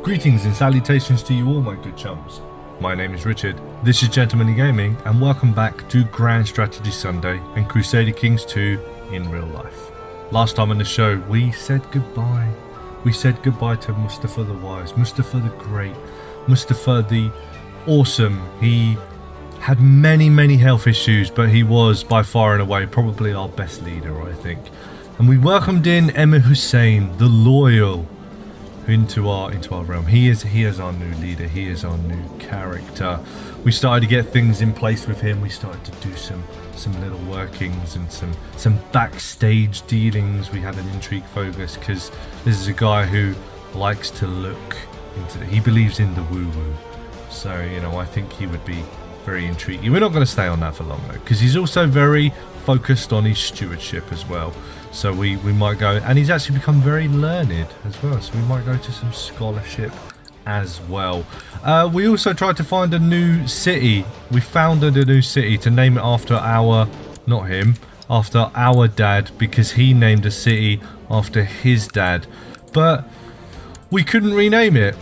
Greetings and salutations to you all, my good chums. My name is Richard, this is Gentlemanly Gaming, and welcome back to Grand Strategy Sunday and Crusader Kings 2 in real life. Last time on the show, we said goodbye. We said goodbye to Mustafa the Wise, Mustafa the Great, Mustafa the Awesome. He had many health issues, but he was by far and away probably our best leader, I think. And we welcomed in Emir Hussein, the Loyal, into our realm. He is our new leader. He is our new character. We started to get things in place with him. We started to do some little workings and some backstage dealings. We had an intrigue focus because this is a guy who likes to look into he believes in the woo-woo. So, you know, I think he would be very intriguing. We're not going to stay on that for long though, because he's also very focused on his stewardship as well. So we might go, and he's actually become very learned as well, so we might go to some scholarship as well. We also tried to find a new city. We founded a new city to name it after after our dad, because he named a city after his dad, but we couldn't rename it.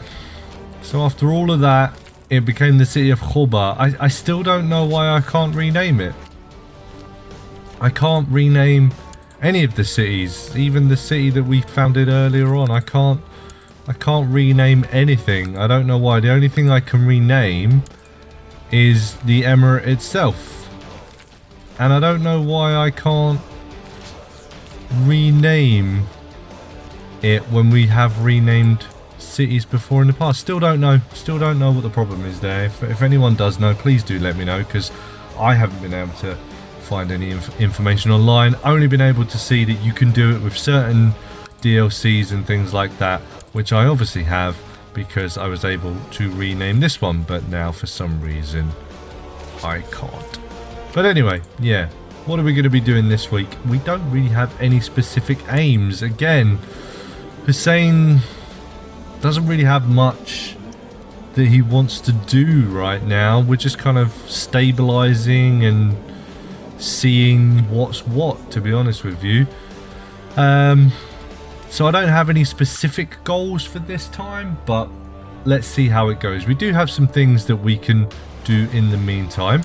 So after all of that, it became the city of Khobar. I still don't know why I can't rename it. I can't rename any of the cities, even the city that we founded earlier on. I can't rename anything. I don't know why. The only thing I can rename is the emirate itself, and I don't know why I can't rename it when we have renamed cities before in the past. Still don't know what the problem is there. If anyone does know, please do let me know, because I haven't been able to find any information online. Only been able to see that you can do it with certain DLCs and things like that, which I obviously have because I was able to rename this one, but now for some reason I can't. But anyway, yeah, what are we going to be doing this week? We don't really have any specific aims. Again, Hussein doesn't really have much that he wants to do right now. We're just kind of stabilizing and seeing what's what, to be honest with you. So I don't have any specific goals for this time, but let's see how it goes. We do have some things that we can do in the meantime.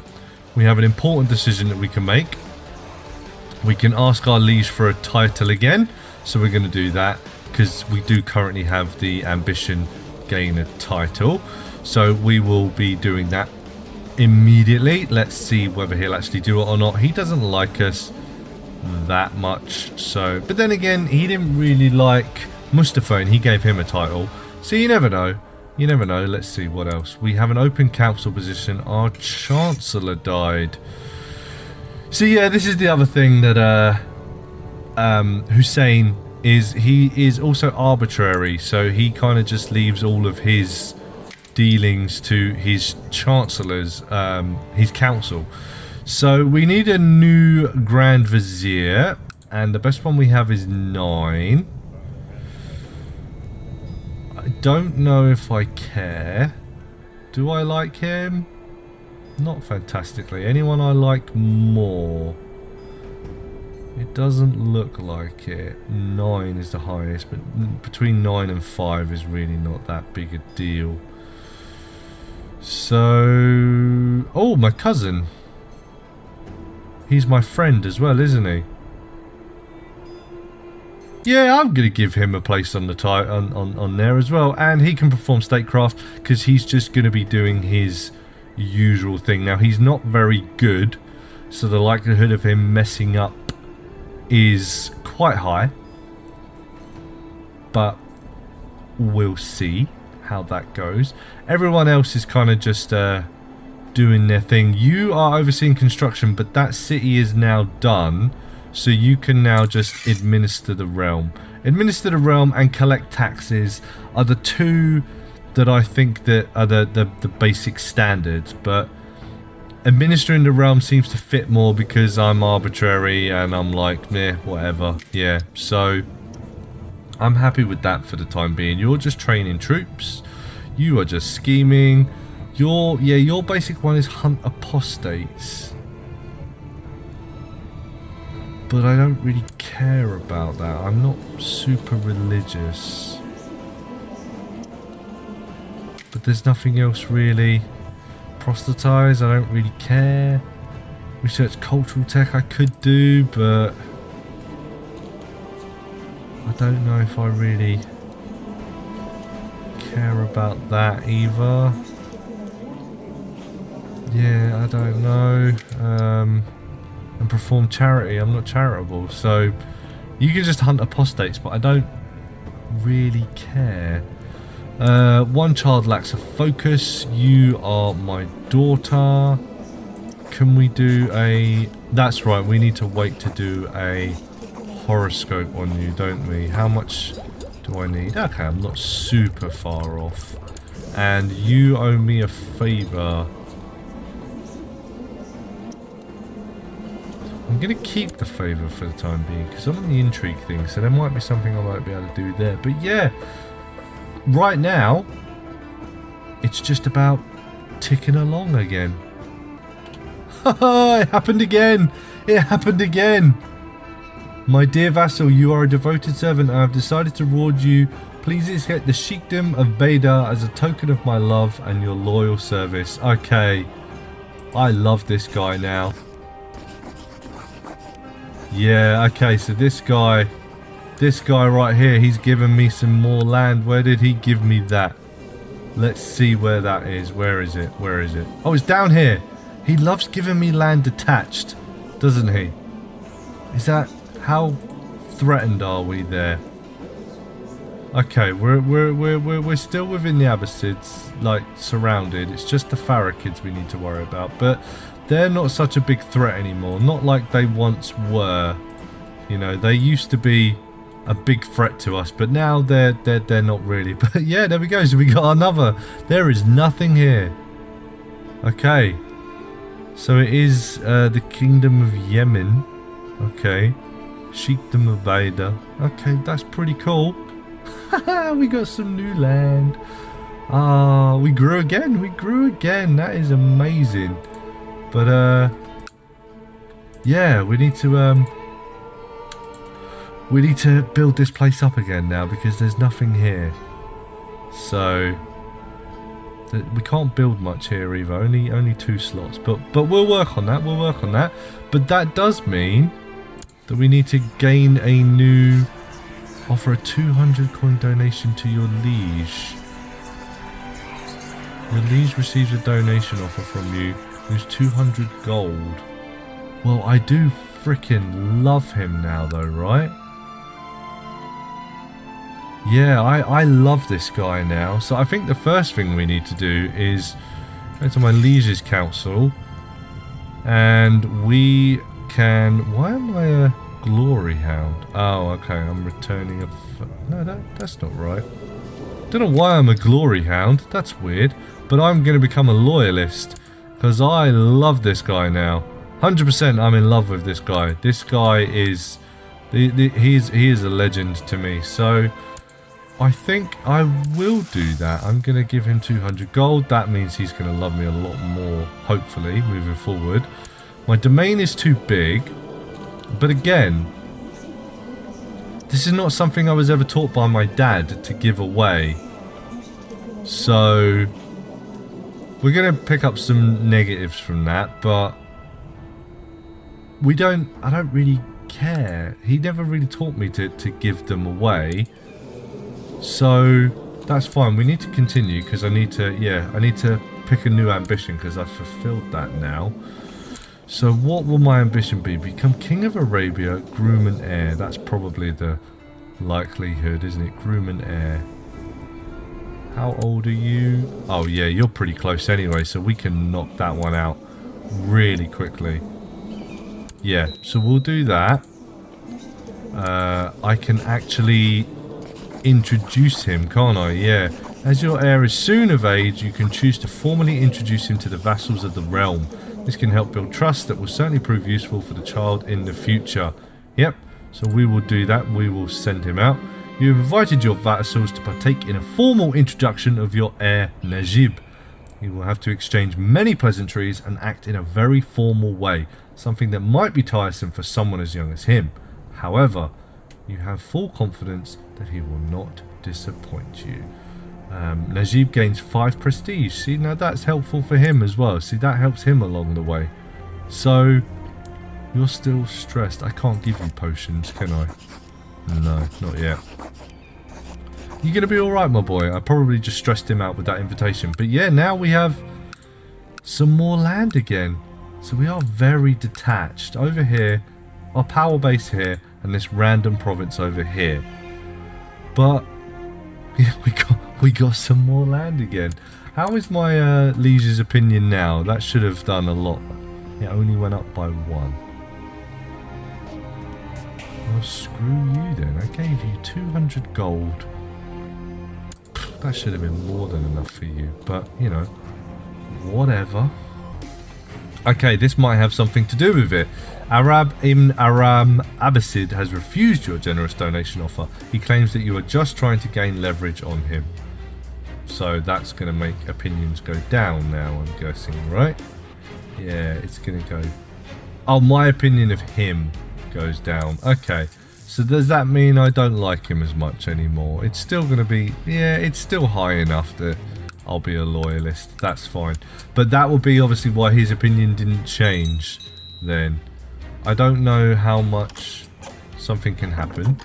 We have an important decision that we can make. We can ask our liege for a title again, so we're going to do that because we do currently have the ambition gain a title, so we will be doing that immediately. Let's see whether he'll actually do it or not. He doesn't like us that much, so, but then again, he didn't really like Mustafa and he gave him a title, so you never know. Let's see what else. We have an open council position. Our chancellor died. So yeah, this is the other thing that Hussein is. He is also arbitrary, so he kind of just leaves all of his dealings to his chancellors, his council. So we need a new Grand Vizier, and the best one we have is 9. I don't know if I care. Do I like him? Not fantastically. Anyone I like more? It doesn't look like it. 9 is the highest, but between 9 and 5 is really not that big a deal. So, oh, my cousin. He's my friend as well, isn't he? Yeah, I'm gonna give him a place on the on there as well, and he can perform statecraft because he's just gonna be doing his usual thing. Now he's not very good, so the likelihood of him messing up is quite high, but we'll see how that goes. Everyone else is kind of just doing their thing. You are overseeing construction, but that city is now done, so you can now just administer the realm. Administer the realm and collect taxes are the two that I think that are the basic standards, but administering the realm seems to fit more because I'm arbitrary and I'm like, meh, whatever. Yeah, so I'm happy with that for the time being. You're just training troops. You are just scheming. Your basic one is hunt apostates. But I don't really care about that. I'm not super religious. but there's nothing else really. Proselytize, I don't really care. Research cultural tech I could do, but I don't know if I really care about that either. Yeah, I don't know. And perform charity, I'm not charitable, so you can just hunt apostates, but I don't really care. One child lacks a focus. You are my daughter. Can we do a... That's right, we need to wait to do a horoscope on you, don't we? How much do I need? Okay, I'm not super far off. And you owe me a favour. I'm going to keep the favour for the time being, because I'm on the intrigue thing, so there might be something I might be able to do there. But yeah, right now, it's just about ticking along again. Haha, it happened again! It happened again! My dear vassal, you are a devoted servant. I have decided to reward you. Please accept the sheikdom of Beda as a token of my love and your loyal service. Okay. I love this guy now. Yeah, okay, so this guy right here, he's given me some more land. Where did he give me that? Let's see where that is. Where is it? Where is it? Oh, it's down here. He loves giving me land detached, doesn't he? Is that... How threatened are we there? Okay, we're still within the Abbasids, like surrounded. It's just the Pharakids we need to worry about, but they're not such a big threat anymore. Not like they once were. You know, they used to be a big threat to us, but now they're not really. But yeah, there we go. So we got another. There is nothing here. Okay, so it is the Kingdom of Yemen. Okay. Sheikdom of Beda. Okay, that's pretty cool. We got some new land. Ah, we grew again. We grew again. That is amazing. But yeah, we need to build this place up again now because there's nothing here. So we can't build much here either. Only 2 slots. But we'll work on that. We'll work on that. But that does mean that we need to gain a new... Offer a 200 coin donation to your liege. Your liege receives a donation offer from you. Who's 200 gold. Well, I do freaking love him now though, right? Yeah, I love this guy now. So I think the first thing we need to do is go to my liege's council. And we can... Why am I a glory hound? Oh, okay, I'm returning a... No, that's not right. Don't know why I'm a glory hound. That's weird. But I'm going to become a loyalist. Because I love this guy now. 100% I'm in love with this guy. This guy is... He is a legend to me. So I think I will do that. I'm going to give him 200 gold. That means he's going to love me a lot more, hopefully, moving forward. My domain is too big. But again, this is not something I was ever taught by my dad to give away. So we're going to pick up some negatives from that, but I don't really care. He never really taught me to give them away. So that's fine. We need to continue because I need to pick a new ambition because I've fulfilled that now. So what will my ambition be? Become King of Arabia, groom and heir. That's probably the likelihood, isn't it? Groom and heir. How old are you? Oh yeah, you're pretty close anyway, so we can knock that one out really quickly. Yeah, so we'll do that. I can actually introduce him, can't I? Yeah. As your heir is soon of age, you can choose to formally introduce him to the vassals of the realm. This can help build trust that will certainly prove useful for the child in the future. Yep, so we will do that. We will send him out. You have invited your vassals to partake in a formal introduction of your heir Najib. You will have to exchange many pleasantries and act in a very formal way, something that might be tiresome for someone as young as him. However, you have full confidence that he will not disappoint you. Najib gains 5 prestige. See, now that's helpful for him as well. See, that helps him along the way. So, you're still stressed. I can't give you potions, can I? No, not yet. You're going to be alright, my boy. I probably just stressed him out with that invitation. But yeah, now we have some more land again. So we are very detached. Over here, our power base here, and this random province over here. But yeah, we got some more land again. How is my liege's opinion now? That should have done a lot. It only went up by 1. Well, screw you then. I gave you 200 gold. That should have been more than enough for you. But, you know, whatever. Okay, this might have something to do with it. Arab Ibn Aram Abbasid has refused your generous donation offer. He claims that you are just trying to gain leverage on him. So that's going to make opinions go down now, I'm guessing, right? Yeah, it's going to go... Oh, my opinion of him goes down. Okay, so does that mean I don't like him as much anymore? It's still going to be... Yeah, it's still high enough that I'll be a loyalist. That's fine. But that will be obviously why his opinion didn't change then. I don't know how much something can happen.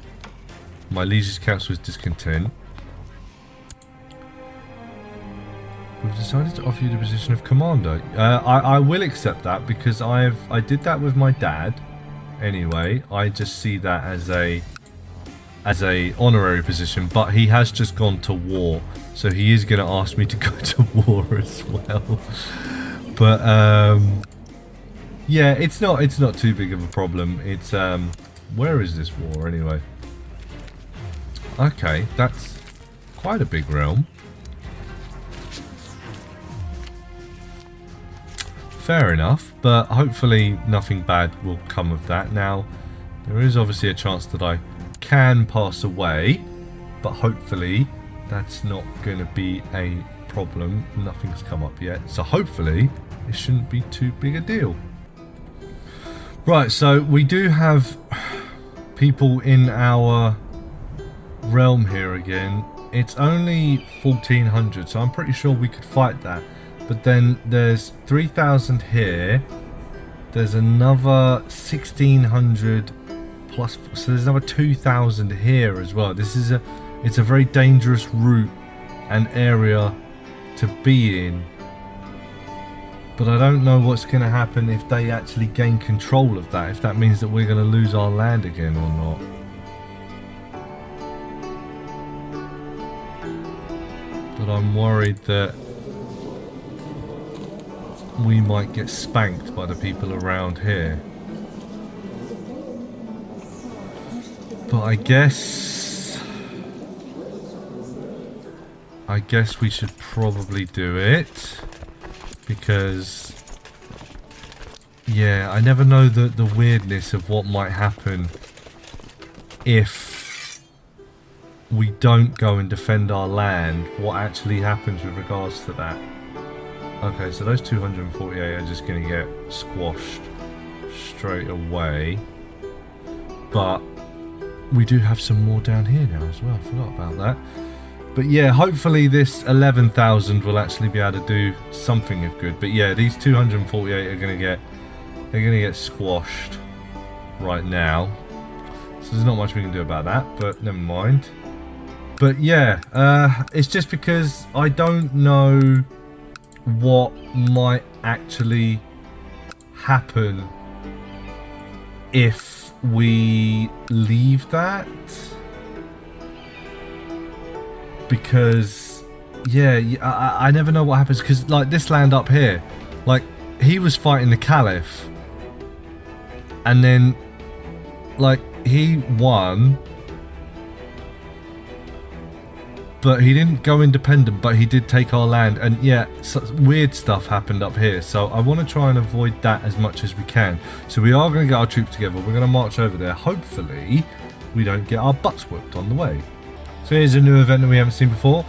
My liege's council is discontent. We've decided to offer you the position of commander. I will accept that because I did that with my dad. Anyway, I just see that as a honorary position, but he has just gone to war, so he is going to ask me to go to war as well. But yeah, it's not too big of a problem. It's where is this war anyway? Okay, that's quite a big realm. Fair enough, but hopefully nothing bad will come of that. Now, there is obviously a chance that I can pass away, but hopefully that's not going to be a problem. Nothing's come up yet, so hopefully it shouldn't be too big a deal. Right, so we do have people in our realm here again. It's only 1400, so I'm pretty sure we could fight that. But then there's 3000 here. There's another 1600 plus, so there's another 2000 here as well. This is it's a very dangerous route and area to be in. But I don't know what's going to happen if they actually gain control of that. If that means that we're going to lose our land again or not. But I'm worried that we might get spanked by the people around here. But I guess we should probably do it, because yeah, I never know the weirdness of what might happen if we don't go and defend our land. What actually happens with regards to that? Okay, so those 248 are just going to get squashed straight away. But we do have some more down here now as well. I forgot about that. But yeah, hopefully this 11,000 will actually be able to do something of good. But yeah, these 248 are going to get squashed right now. So there's not much we can do about that, but never mind. But yeah, it's just because I don't know what might actually happen if we leave that, because yeah, I never know what happens, because like this land up here, like he was fighting the Caliph and then like he won, but he didn't go independent, but he did take our land, and yeah, weird stuff happened up here. So I want to try and avoid that as much as we can. So we are going to get our troops together. We're going to march over there. Hopefully we don't get our butts whooped on the way. So here's a new event that we haven't seen before.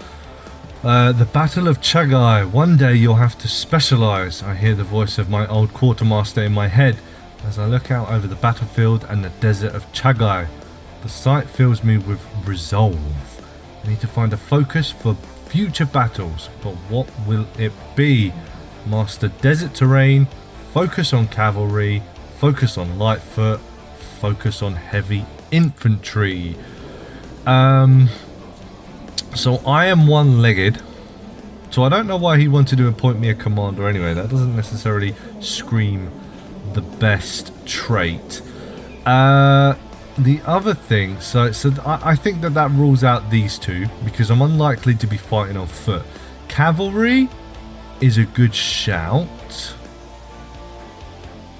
The Battle of Chagai. One day you'll have to specialize. I hear the voice of my old quartermaster in my head as I look out over the battlefield and the desert of Chagai. The sight fills me with resolve. I need to find a focus for future battles. But what will it be? Master desert terrain, focus on cavalry, focus on light foot, focus on heavy infantry. So I am one-legged, so I don't know why he wanted to appoint me a commander anyway. That doesn't necessarily scream the best trait. The other thing, so I think that rules out these two, because I'm unlikely to be fighting on foot. Cavalry is a good shout,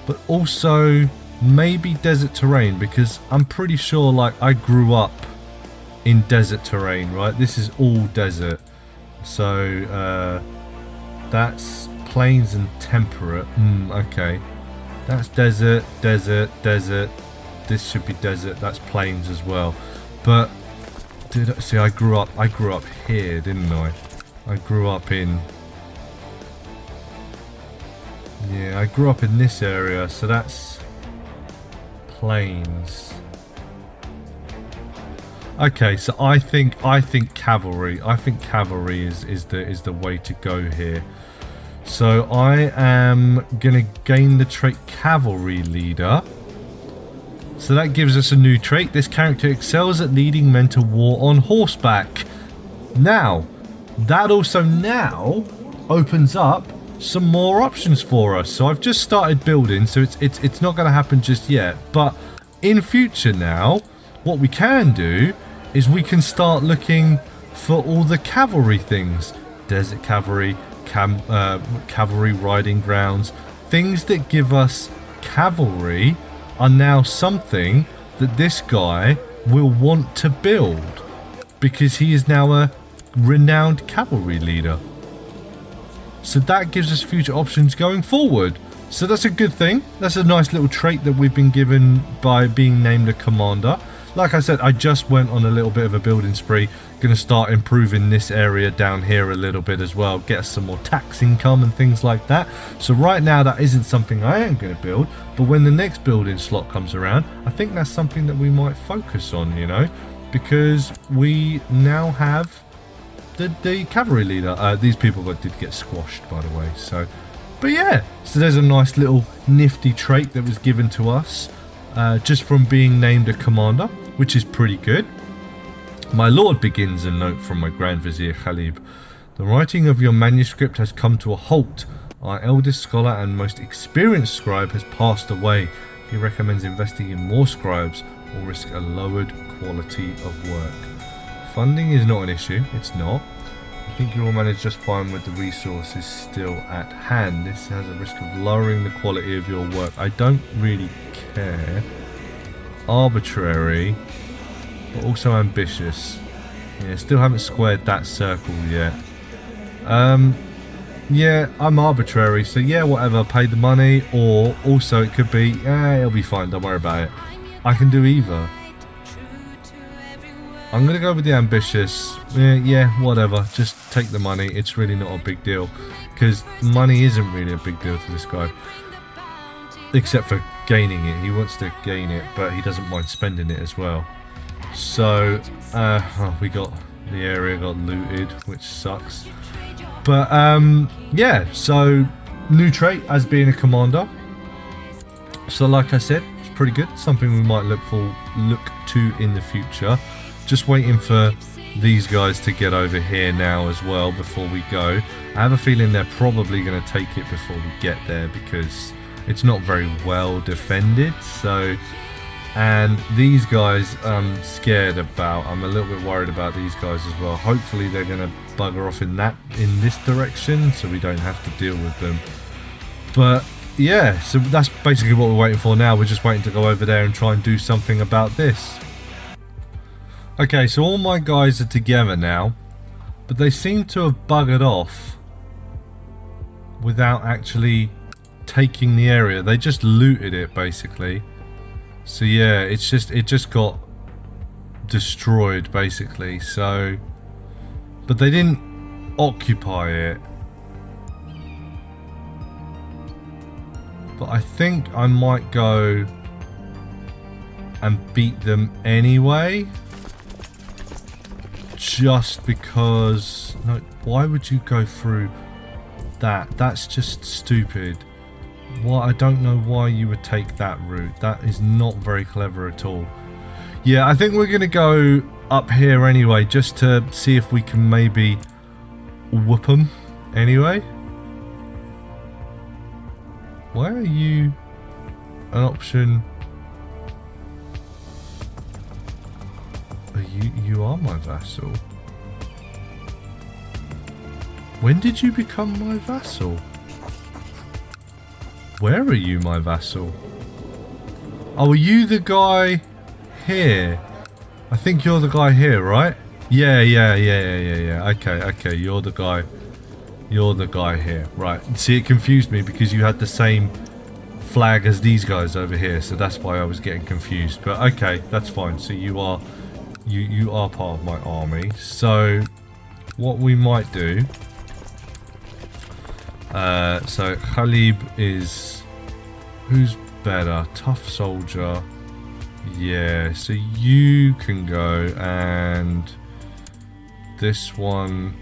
but also maybe desert terrain, because I'm pretty sure, like, I grew up in desert terrain, right? This is all desert. So that's plains and temperate. Okay, that's desert, desert, desert. This should be desert. That's plains as well. But see, I grew up here, didn't I? I grew up in, yeah, I grew up in this area, so that's plains. Okay, so I think cavalry. I think cavalry is the way to go here. So I am gonna gain the trait cavalry leader. So that gives us a new trait. This character excels at leading men to war on horseback. Now, that also now opens up some more options for us. So I've just started building, so it's not going to happen just yet. But in future now, what we can do is we can start looking for all the cavalry things. Desert cavalry, cavalry riding grounds. Things that give us cavalry are now something that this guy will want to build, because he is now a renowned cavalry leader. So that gives us future options going forward. So that's a good thing. That's a nice little trait that we've been given by being named a commander. Like I said, I just went on a little bit of a building spree. Going to start improving this area down here a little bit as well. Get us some more tax income and things like that. So right now that isn't something I am going to build. But when the next building slot comes around, I think that's something that we might focus on, you know. Because we now have the cavalry leader. These people did get squashed, by the way. So, but yeah. So there's a nice little nifty trait that was given to us. Just from being named a commander, which is pretty good. My lord, begins a note from my Grand Vizier Khalib. The writing of your manuscript has come to a halt. Our eldest scholar and most experienced scribe has passed away. He recommends investing in more scribes or risk a lowered quality of work. Funding is not an issue, it's not. I think you will manage just fine with the resources still at hand. This has a risk of lowering the quality of your work. I don't really care. Arbitrary, but also ambitious. Yeah, still haven't squared that circle yet. Yeah, I'm arbitrary, so yeah, whatever, pay the money, or also it could be, it'll be fine, don't worry about it. I can do either. I'm gonna go with the ambitious. Yeah, whatever, just take the money. It's really not a big deal, because money isn't really a big deal to this guy, except for gaining it. He wants to gain it, but he doesn't mind spending it as well. So we got, the area got looted, which sucks. But yeah, so new trait as being a commander. So like I said, it's pretty good, something we might look to in the future. Just waiting for these guys to get over here now as well before we go. I have a feeling they're probably going to take it before we get there, because it's not very well defended. So, and these guys I'm scared about. I'm a little bit worried about these guys as well. Hopefully they're going to bugger off in this direction, so we don't have to deal with them. But yeah, so that's basically what we're waiting for now. We're just waiting to go over there and try and do something about this. Okay, so all my guys are together now, but they seem to have buggered off without actually taking the area. They just looted it basically. So yeah, it just got destroyed basically. So, but they didn't occupy it. But I think I might go and beat them anyway. just because... No, why would you go through that? That's just stupid. Well, I don't know why you would take that route. That is not very clever at all. Yeah, I think we're going to go up here anyway, just to see if we can maybe whoop them anyway. Why are you an option? You are my vassal. When did you become my vassal? Where are you, my vassal? Oh, are you the guy here? I think you're the guy here, right? Yeah. Okay, you're the guy. You're the guy here, right? See, it confused me because you had the same flag as these guys over here, so that's why I was getting confused. But okay, that's fine. So you are part of my army. So what we might do, so Khalib is, who's better? Tough soldier. Yeah, so you can go, and this one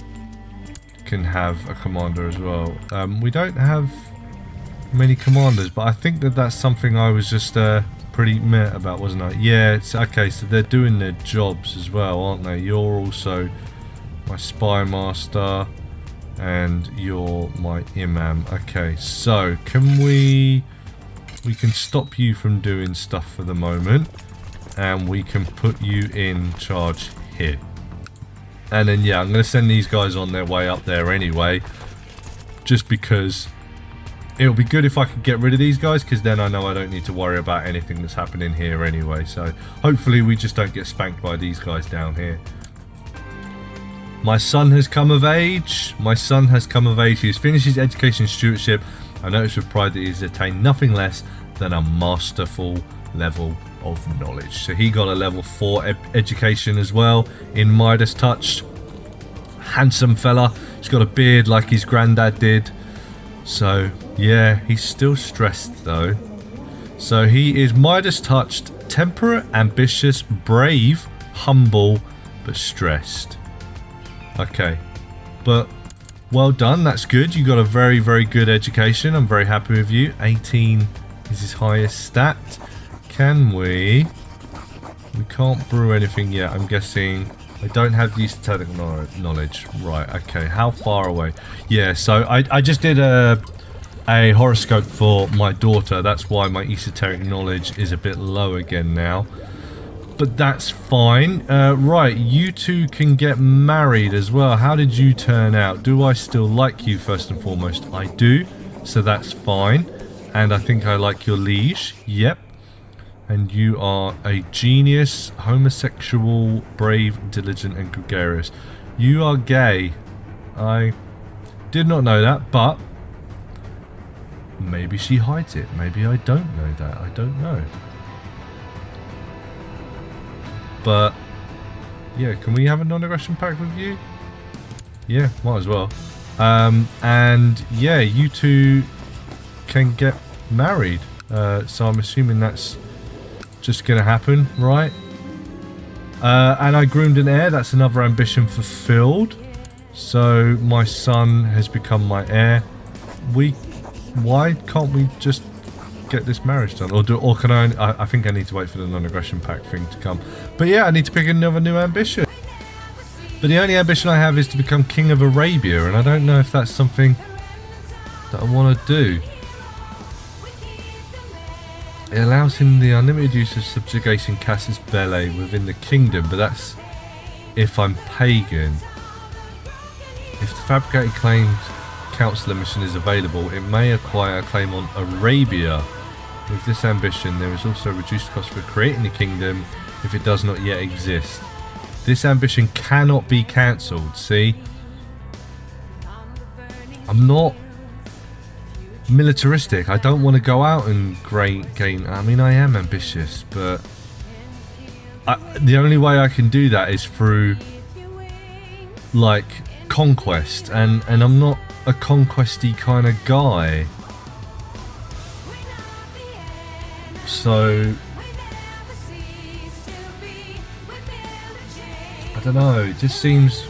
can have a commander as well. We don't have many commanders, but I think that's something I was just pretty meh about, wasn't I? Yeah, it's okay, so they're doing their jobs as well, aren't they? You're also my spy master, and you're my imam. Okay, so can we can stop you from doing stuff for the moment, and we can put you in charge here. And then yeah, I'm going to send these guys on their way up there anyway, just because it would be good if I could get rid of these guys, because then I know I don't need to worry about anything that's happening here anyway. So hopefully we just don't get spanked by these guys down here. My son has come of age. My son has come of age. He has finished his education and stewardship. I notice with pride that he has attained nothing less than a masterful level of knowledge. So he got a level 4 education as well in Midas Touch. Handsome fella. He's got a beard like his granddad did. So yeah, he's still stressed though. So he is Midas touched, temperate, ambitious, brave, humble, but stressed. Okay, but well done, that's good. You got a very, very good education. I'm very happy with you. 18 is his highest stat. Can we can't brew anything yet, I'm guessing. I don't have the esoteric knowledge. Right, okay, how far away? Yeah, so I just did a horoscope for my daughter. That's why my esoteric knowledge is a bit low again now. But that's fine. Right, you two can get married as well. How did you turn out? Do I still like you first and foremost? I do, so that's fine. And I think I like your liege. Yep. And you are a genius, homosexual, brave, diligent, and gregarious. You are gay. I did not know that, but maybe she hides it. Maybe I don't know that. I don't know. But yeah, can we have a non-aggression pact with you? Yeah, might as well. And yeah, you two can get married. So I'm assuming that's just gonna happen, right? And I groomed an heir. That's another ambition fulfilled. So my son has become my heir. Why can't we just get this marriage done? Or can I think I need to wait for the non-aggression pact thing to come. But yeah, I need to pick another new ambition. But the only ambition I have is to become King of Arabia, and I don't know if that's something that I want to do. It allows him the unlimited use of subjugation casus belli within the kingdom, but that's if I'm pagan. If the fabricated claims councillor mission is available, it may acquire a claim on Arabia. With this ambition, there is also a reduced cost for creating the kingdom if it does not yet exist. This ambition cannot be cancelled, see? I'm not militaristic. I don't want to go out and gain. I mean, I am ambitious, but the only way I can do that is through like conquest, and I'm not a conquesty kind of guy. So I don't know, it just seems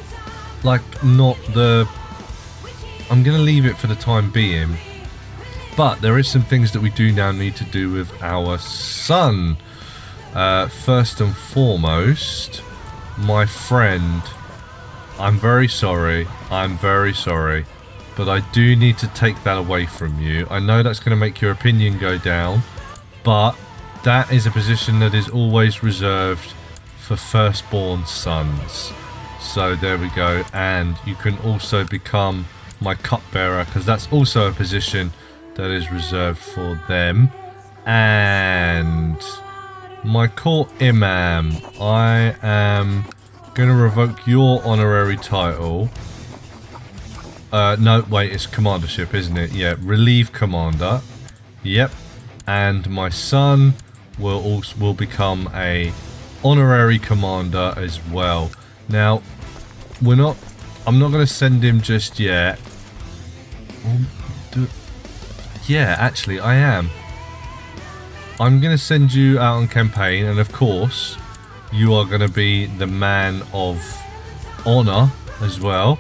like not the... I'm going to leave it for the time being. But there is some things that we do now need to do with our son. First and foremost, my friend, I'm very sorry, but I do need to take that away from you. I know that's going to make your opinion go down, but that is a position that is always reserved for firstborn sons. So there we go, and you can also become my cupbearer, because that's also a position that is reserved for them. And my court imam, I am going to revoke your honorary title. No, wait, it's commandership, isn't it? Yeah, relieve commander. Yep. And my son will become a honorary commander as well. Now, I'm not going to send him just yet. Yeah, actually, I am. I'm going to send you out on campaign, and of course, you are going to be the man of honor as well.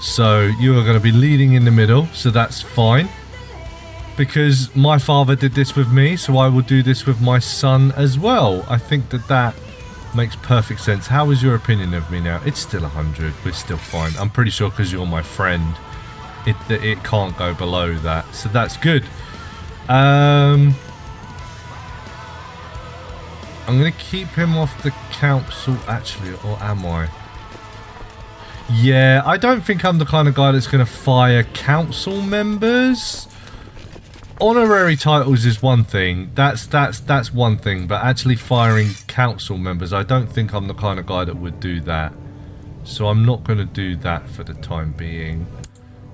So you are going to be leading in the middle, so that's fine. Because my father did this with me, so I will do this with my son as well. I think that makes perfect sense. How is your opinion of me now? It's still 100. We're still fine. I'm pretty sure because you're my friend, it can't go below that. So that's good. I'm going to keep him off the council, actually, or am I? Yeah, I don't think I'm the kind of guy that's going to fire council members. Honorary titles is one thing. That's one thing. But actually firing council members, I don't think I'm the kind of guy that would do that. So I'm not going to do that for the time being.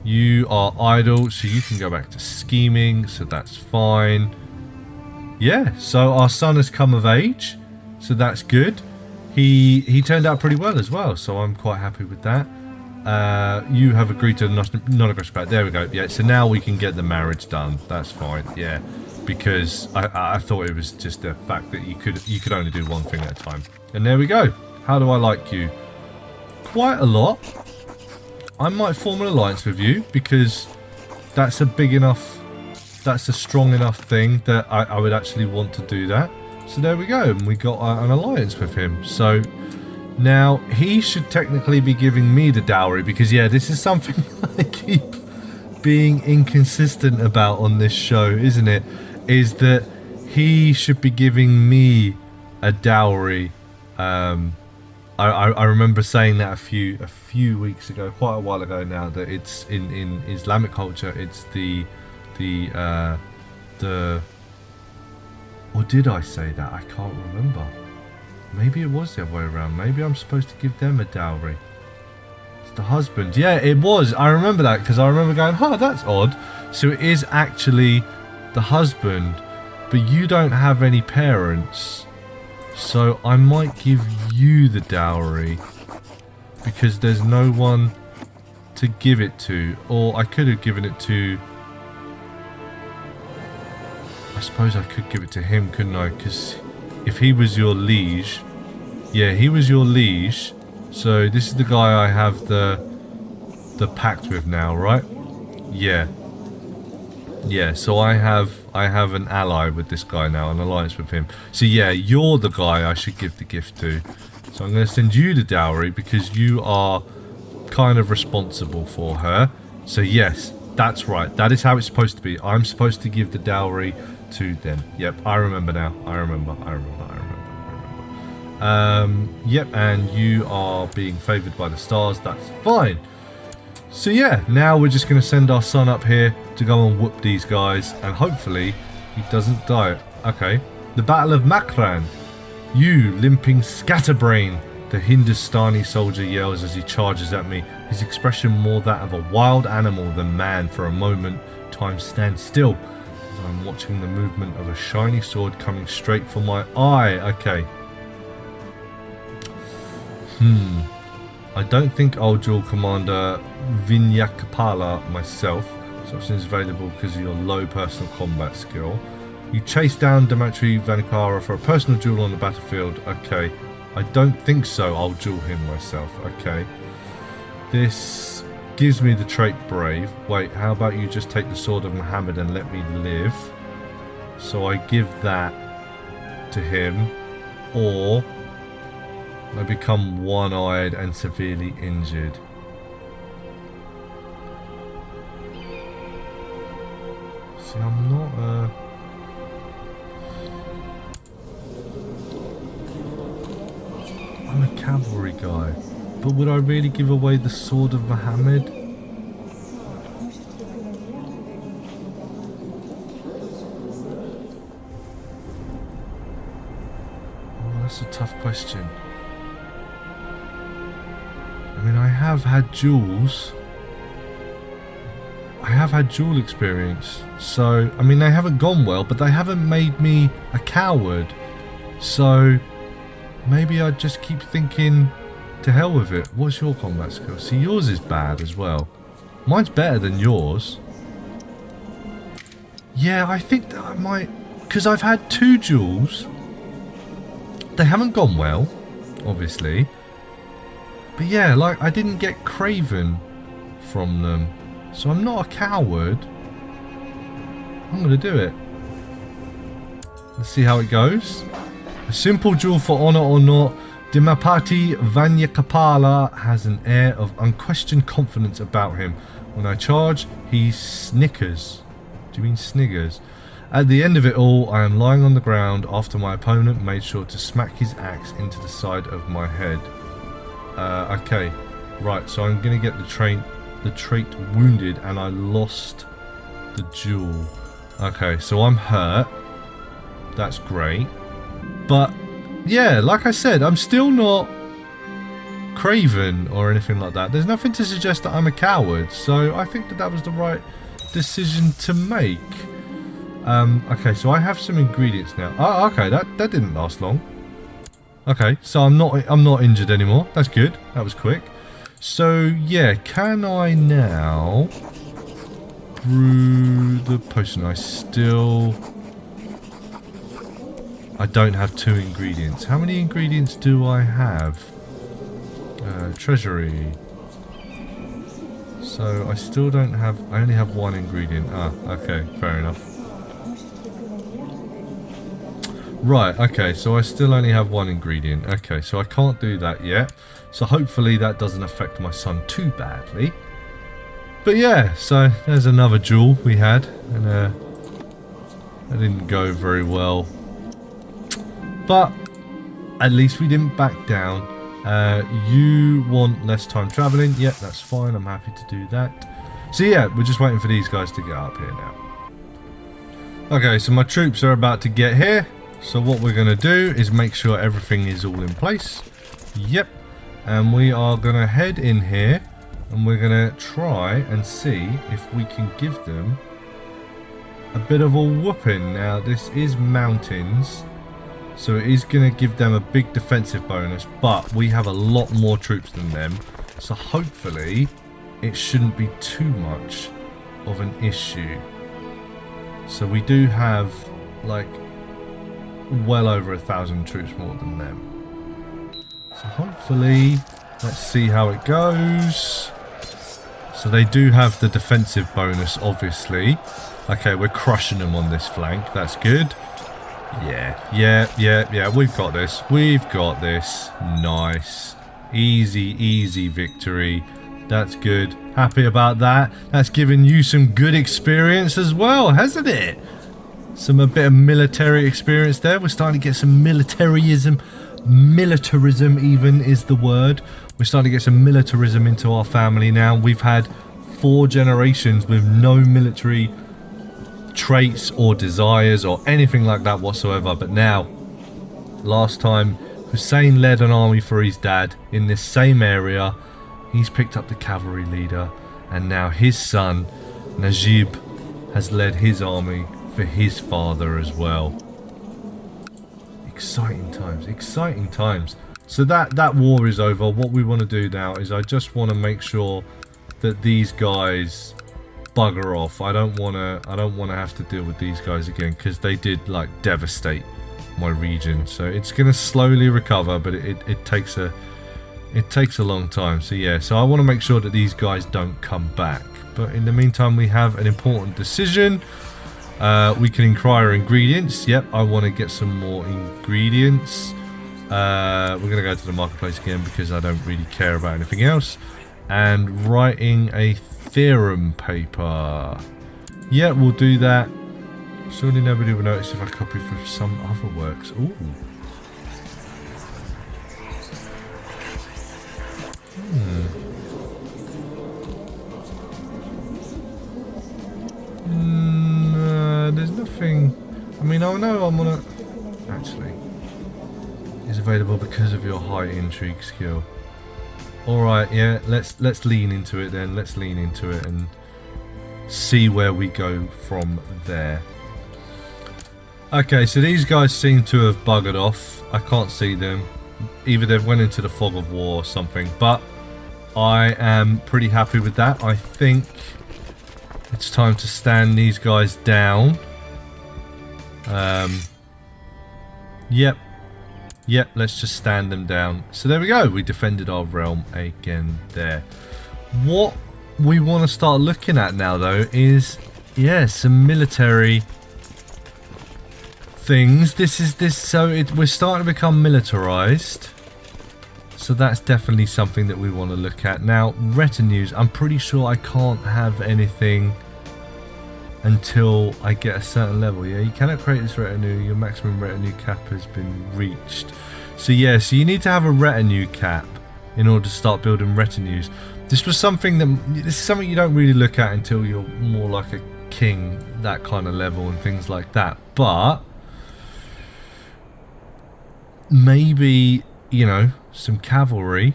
You are idle, so you can go back to scheming. So that's fine. Yeah, so our son has come of age, so that's good. He turned out pretty well as well, so I'm quite happy with that. You have agreed to non-aggression pact. There we go. Yeah, so now we can get the marriage done. That's fine. Yeah, because I thought it was just the fact that you could only do one thing at a time. And there we go. How do I like you? Quite a lot. I might form an alliance with you because that's a big enough. That's a strong enough thing that I would actually want to do that. So there we go, and we got an alliance with him. So now he should technically be giving me the dowry, because yeah, this is something I keep being inconsistent about on this show, isn't it? Is that he should be giving me a dowry. I remember saying that a few weeks ago, quite a while ago now, that it's in Islamic culture, it's or did I say that? I can't remember. Maybe it was the other way around. Maybe I'm supposed to give them a dowry. It's the husband. Yeah, it was. I remember that because I remember going, oh, that's odd. So it is actually the husband, but you don't have any parents. So I might give you the dowry because there's no one to give it to. Or I could have given it to... I suppose I could give it to him, couldn't I? Because if he was your liege... Yeah, he was your liege. So this is the guy I have the pact with now, right? Yeah. Yeah, so I have an ally with this guy now, an alliance with him. So yeah, you're the guy I should give the gift to. So I'm going to send you the dowry because you are kind of responsible for her. So yes, that's right. That is how it's supposed to be. I'm supposed to give the dowry to them. Yep, I remember now. I remember. Yep, and you are being favoured by the stars. That's fine. So yeah, now we're just going to send our son up here to go and whoop these guys, and hopefully he doesn't die. Okay, the Battle of Makran. You limping scatterbrain, the Hindustani soldier yells as he charges at me, his expression more that of a wild animal than man. For a moment, time stands still as I'm watching the movement of a shiny sword coming straight for my eye. Okay. I don't think I'll dual Commander Vinyakapala myself. So options available because of your low personal combat skill. You chase down Dmitry Vanikara for a personal duel on the battlefield. Okay. I don't think so. I'll duel him myself. Okay. This gives me the trait Brave. Wait, how about you just take the Sword of Muhammad and let me live? So I give that to him. Or I become one-eyed and severely injured. See, I'm not I'm a cavalry guy. But would I really give away the Sword of Muhammad? Oh, that's a tough question. I mean, I have had duels. I have had duel experience. So, I mean, they haven't gone well, but they haven't made me a coward. So, maybe I'd just keep thinking, to hell with it. What's your combat skill? See, yours is bad as well. Mine's better than yours. Yeah, I think that I might... Because I've had 2 duels. They haven't gone well, obviously. But yeah, like, I didn't get Craven from them. So I'm not a coward. I'm going to do it. Let's see how it goes. A simple duel for honor or not. Dimapati Vanyakapala has an air of unquestioned confidence about him. When I charge, he snickers. Do you mean sniggers? At the end of it all, I am lying on the ground after my opponent made sure to smack his axe into the side of my head. Okay, right, so I'm going to get the trait wounded and I lost the duel. Okay, so I'm hurt. That's great. But yeah, like I said, I'm still not craven or anything like that. There's nothing to suggest that I'm a coward, so I think that that was the right decision to make. Okay, so I have some ingredients now. Oh, okay, that didn't last long. Okay, so I'm not injured anymore. That's good. That was quick. So yeah, can I now brew the potion? I don't have 2 ingredients. How many ingredients do I have? Treasury. So I still don't have... I only have 1 ingredient. Ah, okay. Fair enough. Right, okay. So I still only have 1 ingredient. Okay, so I can't do that yet. So hopefully that doesn't affect my son too badly. But yeah, so there's another duel we had. And that didn't go very well. But at least we didn't back down. You want less time traveling? Yep, that's fine. I'm happy to do that. So yeah, we're just waiting for these guys to get up here now. Okay, so my troops are about to get here. So what we're going to do is make sure everything is all in place. Yep. And we are going to head in here. And we're going to try and see if we can give them a bit of a whooping. Now, this is mountains. So it is going to give them a big defensive bonus, but we have a lot more troops than them. So hopefully it shouldn't be too much of an issue. So we do have like well over 1,000 troops more than them. So hopefully, let's see how it goes. So they do have the defensive bonus, obviously. Okay, we're crushing them on this flank. That's good. Yeah, we've got this. We've got this. Nice. Easy victory. That's good. Happy about that. That's given you some good experience as well, hasn't it? A bit of military experience there. We're starting to get some militarism. Militarism even is the word. We're starting to get some militarism into our family now. We've had 4 generations with no military traits or desires or anything like that whatsoever, but now, last time Hussein led an army for his dad in this same area. He's picked up the cavalry leader, and now his son Najib has led his army for his father as well. Exciting times. So that war is over. What we want to do now is I just want to make sure that these guys bugger off. I don't want to have to deal with these guys again, because they did like devastate my region. So it's going to slowly recover, but it takes a long time. So yeah, so I want to make sure that these guys don't come back. But in the meantime, we have an important decision. We can inquire ingredients. Yep, I want to get some more ingredients. We're going to go to the marketplace again because I don't really care about anything else. And writing a theorem paper. Yeah, we'll do that. Surely nobody will notice if I copy from some other works. Ooh. There's nothing. I mean, I know I'm gonna. Actually, is available because of your high intrigue skill. All right, yeah. Let's lean into it then. Let's lean into it and see where we go from there. Okay, so these guys seem to have buggered off. I can't see them. Either they've went into the fog of war or something. But I am pretty happy with that. I think it's time to stand these guys down. Yep, let's just stand them down. So there we go. We defended our realm again there. What we want to start looking at now, though, is, yeah, some military things. We're starting to become militarized. So that's definitely something that we want to look at. Now, retinues, I'm pretty sure I can't have anything until I get a certain level. Yeah, you cannot create this retinue. Your maximum retinue cap has been reached. So yeah, so you need to have a retinue cap in order to start building retinues. This is something you don't really look at until you're more like a king, that kind of level and things like that. But maybe, you know, some cavalry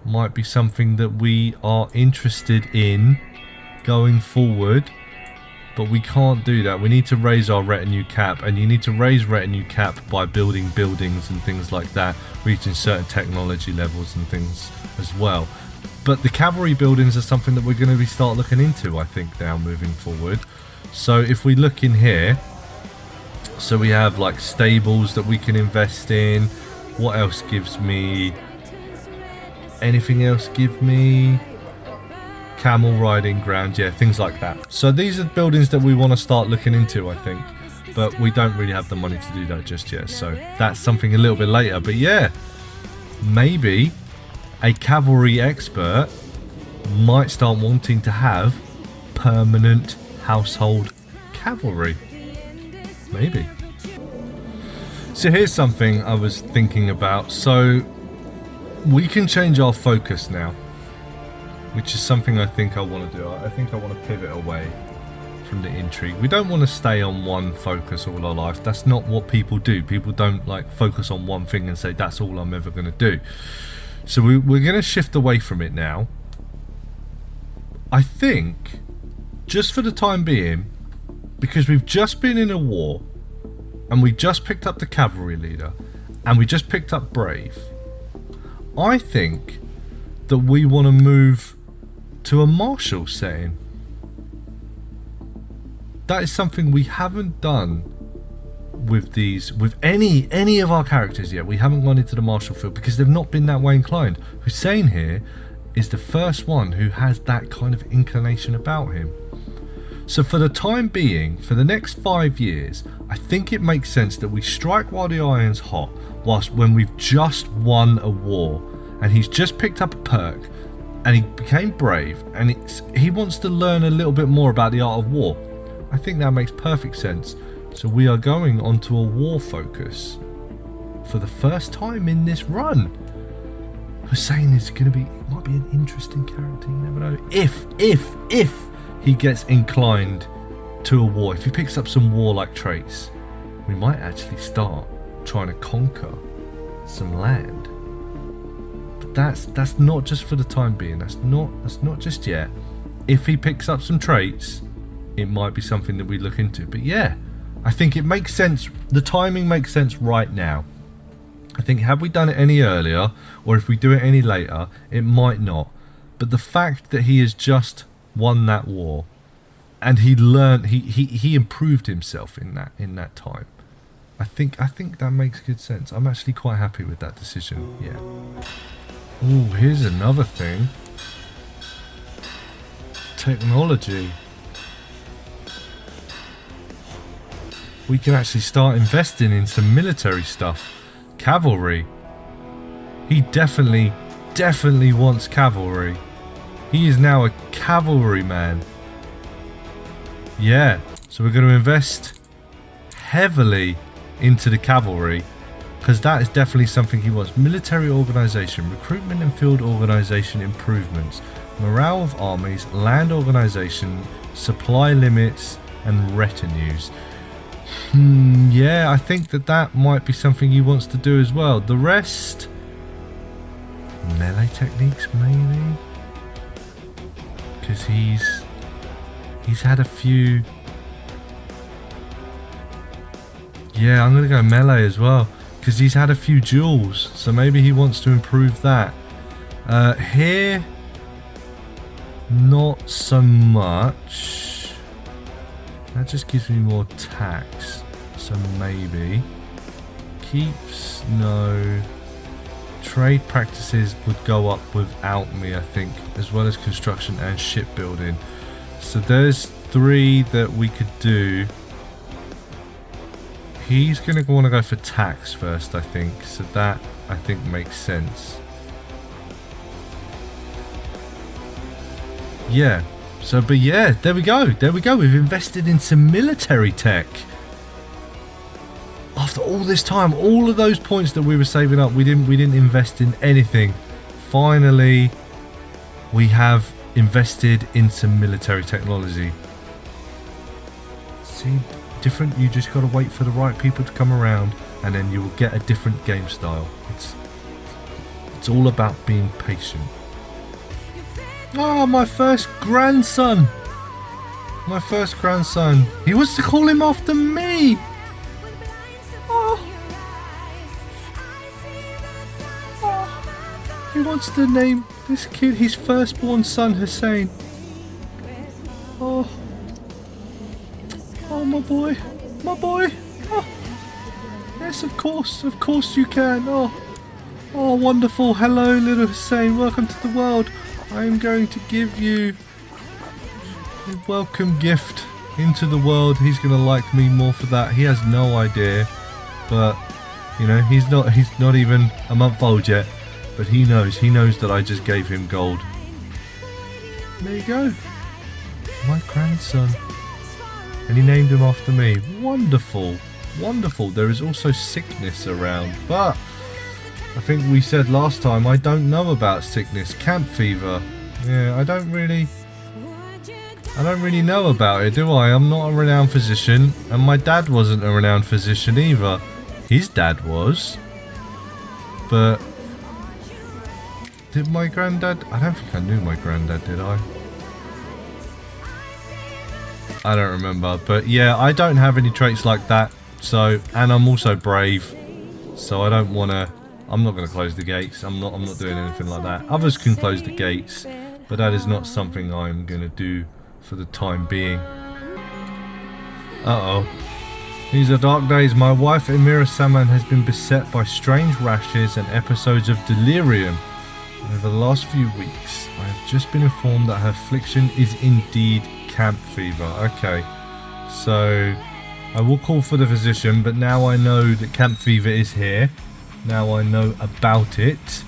might be something that we are interested in going forward. But we can't do that. We need to raise our retinue cap, and you need to raise retinue cap by building buildings and things like that, reaching certain technology levels and things as well. But the cavalry buildings are something that we're going to start looking into, I think, now moving forward. So if we look in here, so we have like stables that we can invest in. What else gives me? Anything else give me? Camel riding ground, yeah, things like that. So these are buildings that we want to start looking into, I think, but we don't really have the money to do that just yet, so that's something a little bit later. But yeah, maybe a cavalry expert might start wanting to have permanent household cavalry. Maybe. So here's something I was thinking about. So we can change our focus now, which is something I think I want to do. I think I want to pivot away from the intrigue. We don't want to stay on one focus all our life. That's not what people do. People don't like focus on one thing and say that's all I'm ever going to do. So we're going to shift away from it now. I think, just for the time being, because we've just been in a war and we just picked up the cavalry leader and we just picked up brave, I think that we want to move to a martial setting. That is something we haven't done with any of our characters yet. We haven't gone into the martial field because they've not been that way inclined. Hussein here is the first one who has that kind of inclination about him. So for the time being, for the next 5 years, I think it makes sense that we strike while the iron's hot, when we've just won a war and he's just picked up a perk and he became brave and he wants to learn a little bit more about the art of war. I think that makes perfect sense. So we are going onto a war focus for the first time in this run. Hussein is going to might be an interesting character, you never know. If he gets inclined to a war, if he picks up some warlike traits, we might actually start trying to conquer some land. But that's not just for the time being. That's not just yet. If he picks up some traits, it might be something that we look into. But yeah, I think it makes sense. The timing makes sense right now. I think had we done it any earlier, or if we do it any later, it might not. But the fact that he has just won that war, and he learned, he improved himself in that time. I think that makes good sense. I'm actually quite happy with that decision. Yeah. Oh, here's another thing. Technology. We can actually start investing in some military stuff. Cavalry. He definitely wants cavalry. He is now a cavalry man. Yeah, so we're going to invest heavily into the cavalry, because that is definitely something he wants. Military organization, recruitment and field organization improvements, morale of armies, land organization, supply limits, and retinues. Yeah, I think that might be something he wants to do as well. The rest, melee techniques maybe, because he's had a few. Yeah, I'm gonna go melee as well, because he's had a few duels, so maybe he wants to improve that. Here, not so much. That just gives me more tax, so maybe. Keeps, no. Trade practices would go up without me, I think, as well as construction and shipbuilding. So there's 3 that we could do. He's going to want to go for tax first, I think. So that, I think, makes sense. Yeah. So, but yeah, there we go. There we go. We've invested in some military tech. After all this time, all of those points that we were saving up, we didn't invest in anything. Finally, we have invested in some military technology. See, different. You just got to wait for the right people to come around, and then you will get a different game style. It's all about being patient. Oh, my first grandson. My first grandson. He wants to call him after me. He wants to name this kid his firstborn son Hussein. Oh, my boy, my boy. Oh. Yes, of course you can. Oh, wonderful. Hello, little Hussein. Welcome to the world. I am going to give you a welcome gift into the world. He's going to like me more for that. He has no idea, but you know, he's not even a month old yet. But he knows that I just gave him gold. There you go. My grandson. And he named him after me. Wonderful. Wonderful. There is also sickness around. But I think we said last time, I don't know about sickness. Camp fever. Yeah, I don't really know about it, do I? I'm not a renowned physician. And my dad wasn't a renowned physician either. His dad was. But did my granddad? I don't think I knew my granddad, did I? I don't remember. But yeah, I don't have any traits like that. So, and I'm also brave. So I don't want to. I'm not going to close the gates. I'm not doing anything like that. Others can close the gates, but that is not something I'm going to do for the time being. Uh-oh. These are dark days. My wife Emira Saman has been beset by strange rashes and episodes of delirium. Over the last few weeks, I have just been informed that her affliction is indeed camp fever. Okay, so I will call for the physician, but now I know that camp fever is here. Now I know about it.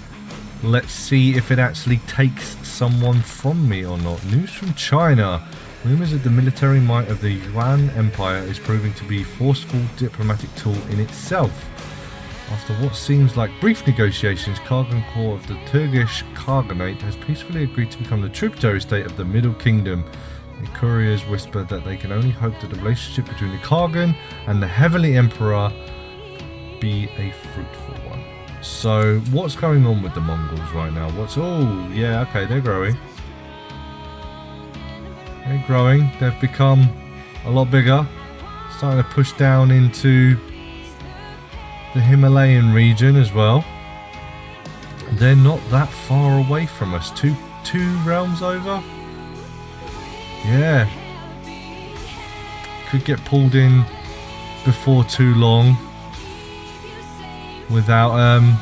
Let's see if it actually takes someone from me or not. News from China. Rumours that the military might of the Yuan Empire is proving to be a forceful diplomatic tool in itself. After what seems like brief negotiations, Khagan Corps of the Turkish Khaganate has peacefully agreed to become the tributary state of the Middle Kingdom. The couriers whisper that they can only hope that the relationship between the Khagan and the Heavenly Emperor be a fruitful one. So, what's going on with the Mongols right now? Oh, yeah, okay, they're growing. They're growing. They've become a lot bigger. Starting to push down into the Himalayan region as well. They're not that far away from us. Two realms over. Yeah. Could get pulled in before too long. without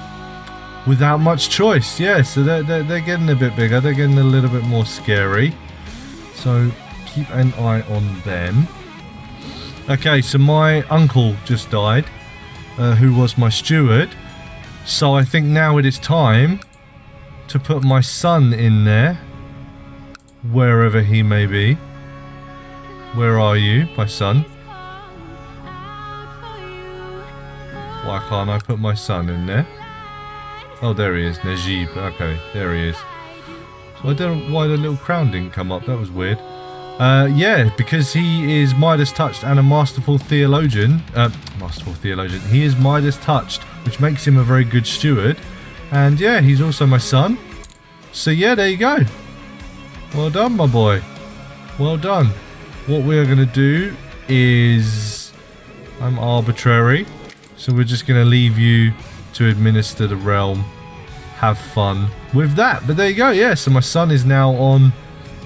much choice. Yeah, so they're getting a bit bigger. They're getting a little bit more scary. So keep an eye on them. Okay, so my uncle just died, who was my steward. So I think now it is time to put my son in there, wherever he may be. Where are you, my son? Why can't I put my son in there? Oh, there he is, Najib. Okay, there he is. Well, I don't know why the little crown didn't come up. That was weird. Yeah, because he is Midas touched and a masterful theologian. He is Midas touched, which makes him a very good steward. And yeah, he's also my son. So yeah, there you go. Well done, my boy. Well done. What we are going to do is... I'm arbitrary. So we're just going to leave you to administer the realm. Have fun with that. But there you go, yeah. So my son is now on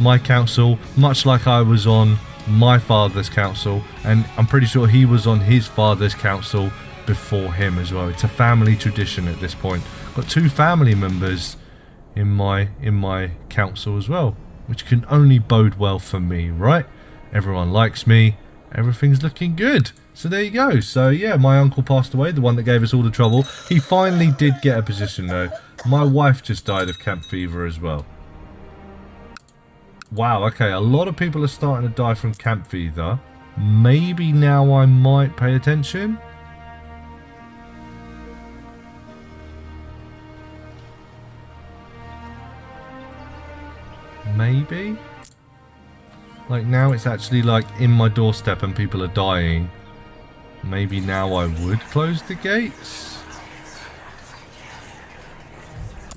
my council, much like I was on my father's council. And I'm pretty sure he was on his father's council before him as well. It's a family tradition at this point. Got 2 family members in my council as well, which can only bode well for me, right? Everyone likes me. Everything's looking good. So there you go. So yeah, my uncle passed away, the one that gave us all the trouble. He finally did get a position though. My wife just died of camp fever as well. Wow, okay, a lot of people are starting to die from camp fever. Maybe now I might pay attention. Maybe? Like now it's actually like in my doorstep and people are dying. Maybe now I would close the gates.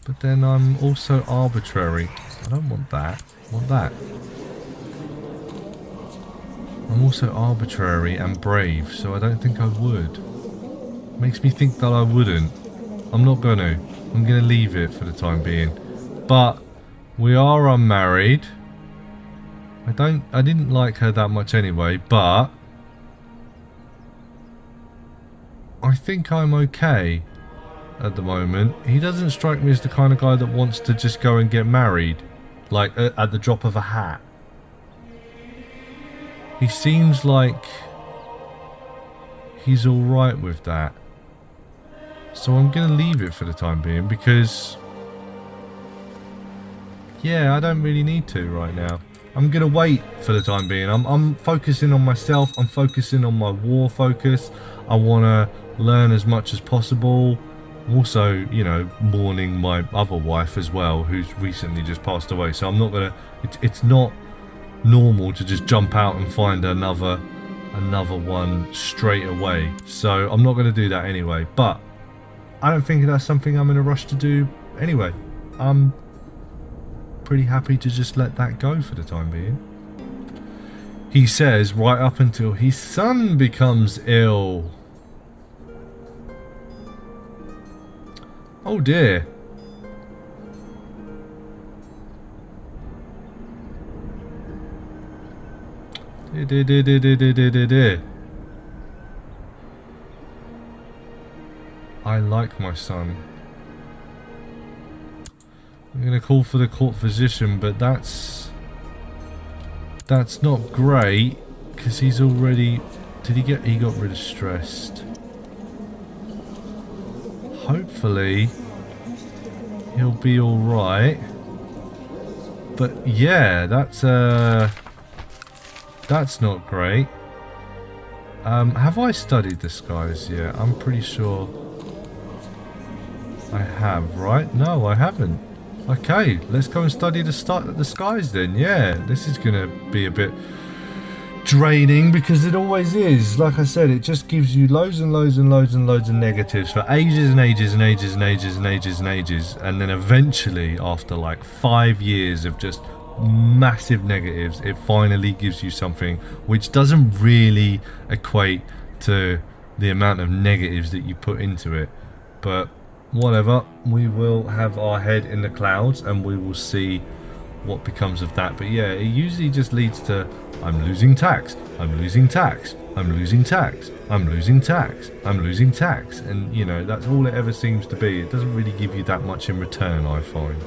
But then I'm also arbitrary. I don't want that. I want that. I'm also arbitrary and brave, so I don't think I would. Makes me think that I wouldn't. I'm not gonna. I'm gonna leave it for the time being. But we are unmarried. I didn't like her that much anyway, but I think I'm okay at the moment. He doesn't strike me as the kind of guy that wants to just go and get married, like at the drop of a hat. He seems like he's alright with that. So I'm going to leave it for the time being because, yeah, I don't really need to right now. I'm going to wait for the time being. I'm focusing on myself. I'm focusing on my war focus. I want to learn as much as possible. I'm also, you know, mourning my other wife as well, who's recently just passed away. So I'm not going to... It's not normal to just jump out and find another one straight away. So I'm not going to do that anyway. But I don't think that's something I'm in a rush to do anyway. I'm pretty happy to just let that go for the time being. He says right up until his son becomes ill. Oh dear. I like my son. I'm going to call for the court physician, but that's not great because he's already... He got rid of stressed. Hopefully he'll be all right. But yeah, that's not great. Have I studied the skies yet? I'm pretty sure I have, right? No, I haven't. Okay, let's go and study the skies then. Yeah, this is gonna be a bit draining because it always is. Like I said, it just gives you loads and loads and loads and loads of negatives for ages and ages and ages and ages and ages and ages, and then eventually, after like 5 years of just massive negatives, it finally gives you something which doesn't really equate to the amount of negatives that you put into it. But whatever, we will have our head in the clouds and we will see what becomes of that. But yeah, it usually just leads to I'm losing tax, I'm losing tax, I'm losing tax, I'm losing tax, I'm losing tax. And, you know, that's all it ever seems to be. It doesn't really give you that much in return, I find.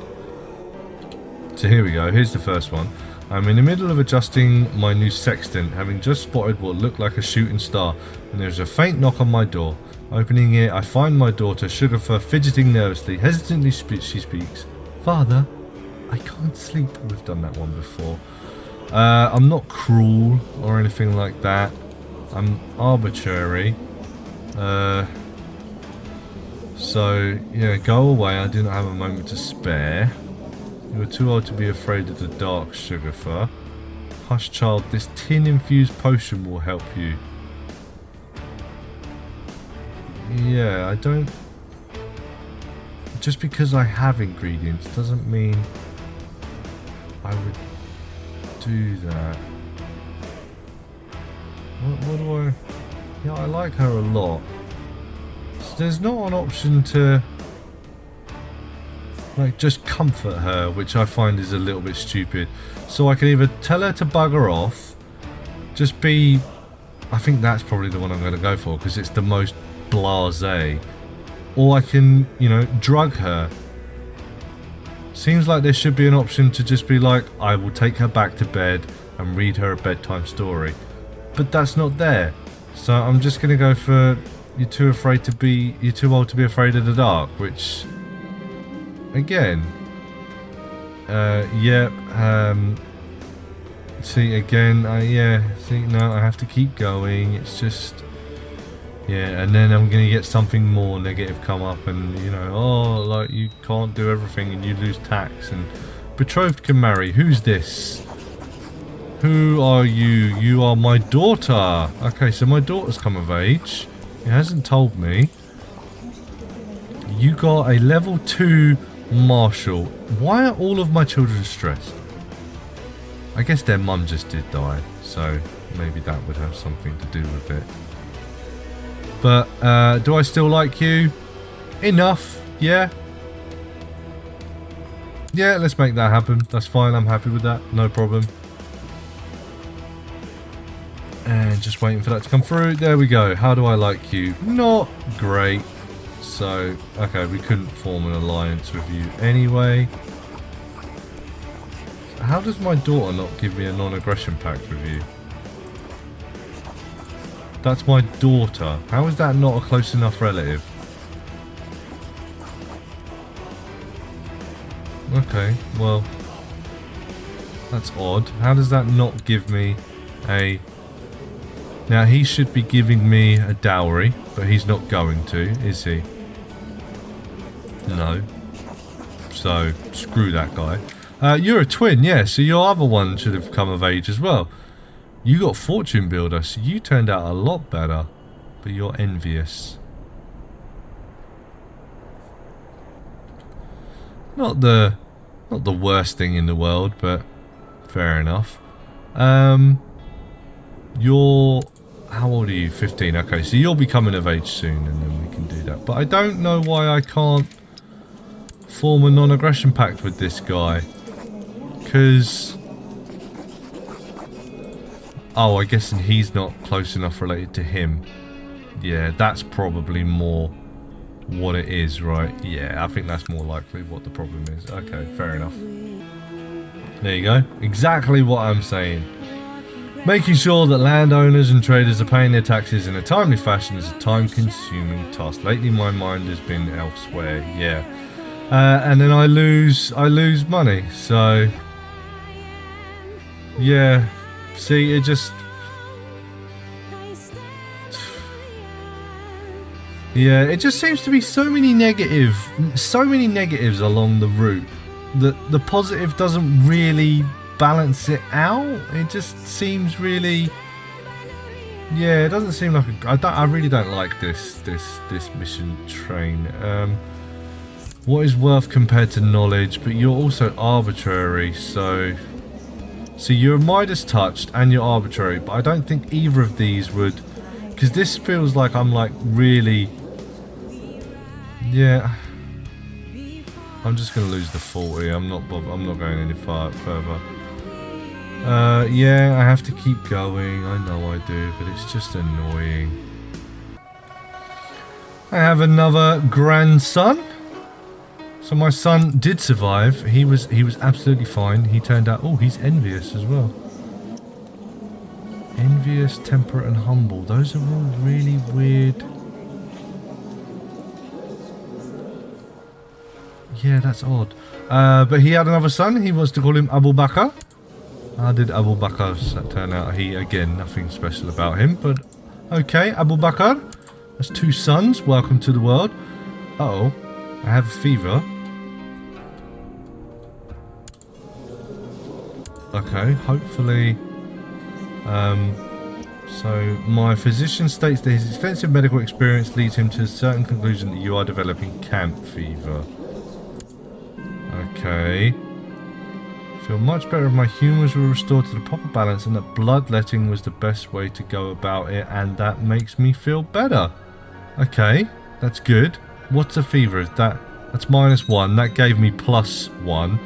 So here we go, here's the first one. I'm in the middle of adjusting my new sextant, having just spotted what looked like a shooting star, and there's a faint knock on my door. Opening it, I find my daughter, Sugarfur, fidgeting nervously. Hesitantly she speaks. Father, I can't sleep. We've done that one before. I'm not cruel or anything like that. I'm arbitrary. So, yeah, go away. I do not have a moment to spare. You are too old to be afraid of the dark, Sugarfur. Hush, child, this tin-infused potion will help you. Yeah, I don't... Just because I have ingredients doesn't mean I would do that. What do I... Yeah, I like her a lot. So there's not an option to... like, just comfort her, which I find is a little bit stupid. So I can either tell her to bugger off, just be... I think that's probably the one I'm going to go for, because it's the most blasé. Or I can, you know, drug her. Seems like there should be an option to just be like, I will take her back to bed and read her a bedtime story. But that's not there. So I'm just going to go for, you're too old to be afraid of the dark, which... Again, yep, see, again, yeah, see, no, I have to keep going, it's just, yeah, and then I'm going to get something more negative come up, and, you know, oh, like, you can't do everything, and you lose tax, and betrothed can marry. Who's this? Who are you? You are my daughter. Okay, so my daughter's come of age. It hasn't told me. You got a level 2... Marshall. Why are all of my children stressed? I guess their mum just did die, so maybe that would have something to do with it. But, do I still like you? Enough, yeah? Yeah, let's make that happen. That's fine, I'm happy with that, no problem. And just waiting for that to come through. There we go. How do I like you? Not great. So, okay, we couldn't form an alliance with you anyway. So how does my daughter not give me a non-aggression pact with you? That's my daughter. How is that not a close enough relative? Okay, well, that's odd. How does that not give me a... Now, he should be giving me a dowry, but he's not going to, is he? No. So, screw that guy. You're a twin, yeah, so your other one should have come of age as well. You got Fortune Builder, so you turned out a lot better. But you're envious. Not the worst thing in the world, but fair enough. You're... How old are you? 15. Okay, so you'll be coming of age soon, and then we can do that. But I don't know why I can't form a non-aggression pact with this guy. Because... Oh, I guess he's not close enough related to him. Yeah, that's probably more what it is, right? Yeah, I think that's more likely what the problem is. Okay, fair enough. There you go. Exactly what I'm saying. Making sure that landowners and traders are paying their taxes in a timely fashion is a time-consuming task. Lately, my mind has been elsewhere. Yeah, and then I lose money. So, yeah. See, it just. Yeah, it just seems to be so many negatives along the route that the positive doesn't really balance it out. It just seems really, yeah, it doesn't seem like I really don't like this mission train. What is worth compared to knowledge? But you're also arbitrary, so you're Midas touched and you're arbitrary, but I don't think either of these would, because this feels like I'm like really, yeah. I'm just gonna lose the 40. I'm not going any further. Yeah, I have to keep going. I know I do, but it's just annoying. I have another grandson. So my son did survive. He was absolutely fine. He turned out, oh, he's envious as well. Envious, temperate, and humble. Those are all really weird. Yeah, that's odd. But he had another son. He wants to call him Abu Bakr. How did Abu Bakr turn out? He, again, nothing special about him. But, okay, Abu Bakr. That's 2 sons. Welcome to the world. Uh-oh. I have a fever. Okay, hopefully... so my physician states that his extensive medical experience leads him to a certain conclusion that you are developing camp fever. Okay. Feel much better if my humours were restored to the proper balance and that bloodletting was the best way to go about it, and that makes me feel better. Okay, that's good. What's a fever? Is that's -1. That gave me +1.